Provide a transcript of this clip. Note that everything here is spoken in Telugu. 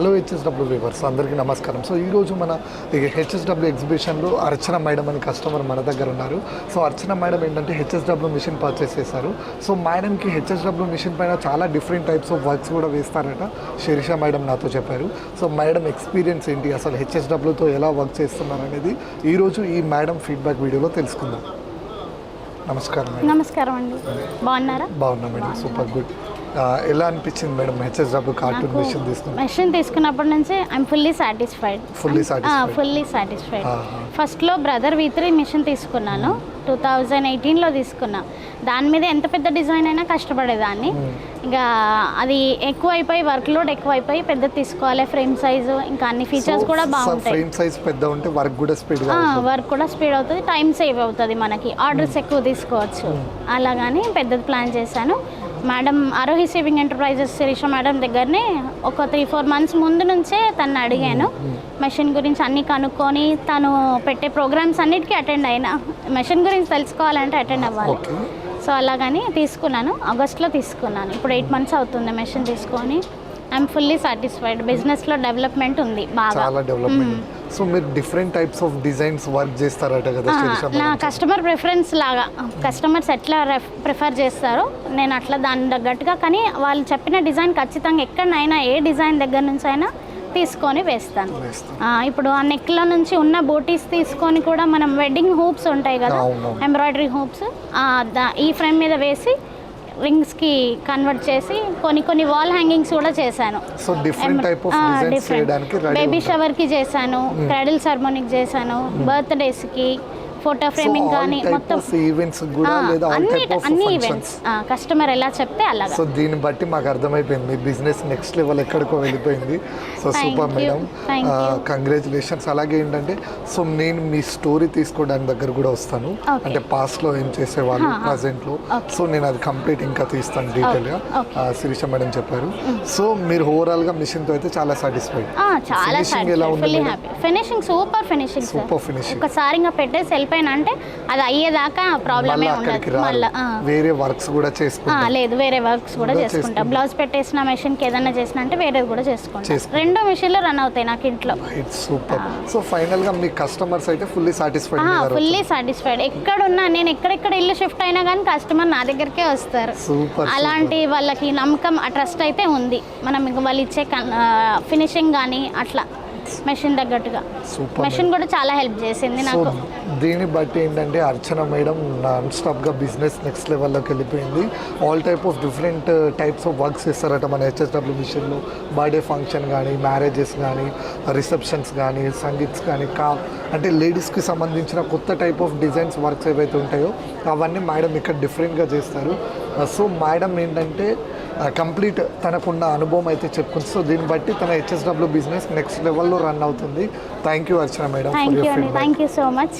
హలో హెచ్ఎస్డబ్ల్యూ వ్యూవర్స్ అందరికీ నమస్కారం. సో ఈరోజు మన హెచ్ఎస్డబ్ల్యూ ఎగ్జిబిషన్లో అర్చన మేడం అని కస్టమర్ మన దగ్గర ఉన్నారు. సో అర్చన మేడం ఏంటంటే హెచ్ఎస్డబ్ల్యూ మిషన్ పర్చేస్ చేశారు. సో మేడంకి హెచ్ఎస్డబ్ల్యూ మిషన్ పైన చాలా డిఫరెంట్ టైప్స్ ఆఫ్ వర్క్స్ కూడా వేస్తారట. శిరీష మేడం నాతో చెప్పారు. సో మేడం ఎక్స్పీరియన్స్ ఏంటి, అసలు హెచ్ఎస్డబ్ల్యూతో ఎలా వర్క్ చేస్తున్నారు అనేది ఈరోజు ఈ మేడం ఫీడ్బ్యాక్ వీడియోలో తెలుసుకుందాం. నమస్కారం మేడం. నమస్కారం అండి. బాగున్నారా? బాగున్నా మేడం, సూపర్ గుడ్. ఎలా అనిపించింది మేడం హెచ్ఎస్డబ్ల్యూ కార్టూన్ మెషిన్ తీసుకున్నప్పటి నుంచి ఐఎమ్ ఫుల్లీ సాటిస్ఫైడ్. ఫస్ట్లో బ్రదర్ V3 మిషన్ తీసుకున్నాను, 2018లో తీసుకున్నా. దాని మీద ఎంత పెద్ద డిజైన్ అయినా కష్టపడేదాన్ని. ఇంకా అది ఎక్కువైపోయి వర్క్ లోడ్ ఎక్కువైపోయి పెద్ద తీసుకోవాలి, ఫ్రేమ్ సైజు ఇంకా అన్ని ఫీచర్స్ కూడా బాగుంటాయి. ఫ్రేమ్ సైజ్ పెద్ద ఉంటే వర్క్ కూడా స్పీడ్ అవుతుంది, టైం సేవ్ అవుతుంది, మనకి ఆర్డర్స్ ఎక్కువ తీసుకోవచ్చు. అలాగని పెద్దది ప్లాన్ చేశాను. Madam Arohi saving enterprises Sirisha madam దగ్గరనే ఒక 3-4 మంత్స్ ముందు నుంచే తను అడిగాను. మెషిన్ గురించి అన్నీ కనుక్కొని తను పెట్టే ప్రోగ్రామ్స్ అన్నిటికీ అటెండ్ అయినా. మెషిన్ గురించి తెలుసుకోవాలంటే అటెండ్ అవ్వాలి. సో అలాగని తీసుకున్నాను, ఆగస్ట్లో తీసుకున్నాను. ఇప్పుడు 8 మంత్స్ అవుతుంది మెషిన్ తీసుకొని. I'm fully satisfied. బిజినెస్లో డెవలప్మెంట్ ఉంది బాగా. సో మీరు different types of designs work చేస్తారట కదా? నా కస్టమర్ ప్రిఫరెన్స్ లాగా, కస్టమర్స్ ఎట్లా ప్రిఫర్ చేస్తారో నేను అట్లా దాని తగ్గట్టుగా, కానీ వాళ్ళు చెప్పిన డిజైన్ ఖచ్చితంగా ఎక్కడైనా ఏ డిజైన్ దగ్గర నుంచి అయినా తీసుకొని వేస్తాను. ఇప్పుడు ఆ నెక్లో నుంచి ఉన్న బోటీస్ తీసుకొని కూడా మనం వెడ్డింగ్ హూప్స్ ఉంటాయి కదా, ఎంబ్రాయిడరీ హూప్స్, ఈ ఫ్రేమ్ మీద వేసి రింగ్స్కి కన్వర్ట్ చేసి కొన్ని వాల్ హ్యాంగింగ్స్ కూడా చేశాను. So different type of designs చేయడానికి రెడీ. బేబీ షవర్కి చేశాను, క్రాడిల్ సెరమోనీకి చేశాను, బర్త్డేస్కి, ఫోటో ఫ్రేమింగ్ కానీ మొత్తం ఈవెంట్స్ కూడా లేదా అన్ని ఈవెంట్స్ కస్టమర్ ఎలా చెప్తే అలాగా. సో దీన్ని బట్టి మాకు అర్థమైపోయింది మీ బిజినెస్ నెక్స్ట్ లెవెల్ ఎక్కడికో వెళ్ళిపోయింది. So super madam, congratulations. అలాగే ఏంటంటే సో నేను మీ స్టోరీ తీసుకోవడానికి దగ్గర కూడా వస్తాను. అంటే పాస్ట్లో ఏం చేసేవాళ్ళు, ప్రజెంట్లో. సో నేను అది కంప్లీట్ ఇంకా తీస్తాను డీటెయిల్గా. శిరీష మేడం చెప్పారు. సో మీరు ఓవరాల్గా మిషన్తో అయితే చాలా సాటిస్ఫైడ్. Finishing super finishing. ఒకసారి ఇంకా పెట్టేసి వెళ్ళిపోయినా అంటే అది అయ్యేదాకా ప్రాబ్లమే ఉండదు. మళ్ళీ వేరే వర్క్స్ కూడా లేదు, వేరే వర్క్స్ కూడా చేసుకుంటా. బ్లౌజ్ పెట్టేసిన మెషిన్కి ఏదైనా చేసిన అంటే వేరేది కూడా చేసుకుంటా. 2 మెషిన్లు రన్ అవుతాయి నాకు ఇంట్లో. సూపర్. సో ఫైనల్ గా మీ కస్టమర్స్ అయితే ఫుల్లీ సాటిస్ఫైడ్. ఎక్కడున్నా, నేను ఎక్కడెక్కడ ఇల్లు షిఫ్ట్ అయినా కానీ కస్టమర్ నా దగ్గరకే వస్తారు. అలాంటి వాళ్ళకి నమ్మకం, ఆ ట్రస్ట్ అయితే ఉంది. మనం వాళ్ళు ఇచ్చే ఫినిషింగ్ కానీ అట్లా మెషిన్ తగ్గట్టుగా. మెషిన్ కూడా చాలా హెల్ప్ చేసింది నాకు. దీన్ని బట్టి ఏంటంటే అర్చన మేడం నాన్ స్టాప్గా బిజినెస్ నెక్స్ట్ లెవెల్లోకి వెళ్ళిపోయింది. All type of different types of works ఇస్తారట మన హెచ్ఎస్డబ్ల్యూ మిషన్లో. బర్త్డే ఫంక్షన్ కానీ, మ్యారేజెస్ కానీ, రిసెప్షన్స్ కానీ, సంగీత్స్ కానీ, అంటే లేడీస్కి సంబంధించిన కొత్త టైప్ ఆఫ్ డిజైన్స్ వర్క్స్ ఏవైతే ఉంటాయో అవన్నీ మేడం ఇక్కడ డిఫరెంట్గా చేస్తారు. సో మేడం ఏంటంటే కంప్లీట్ తనకున్న అనుభవం అయితే చెప్పుకుంది. సో దీన్ని బట్టి తన హెచ్ఎస్డబ్ల్యూ బిజినెస్ నెక్స్ట్ లెవెల్లో రన్ అవుతుంది. Thank you Archana madam. Thank you so much.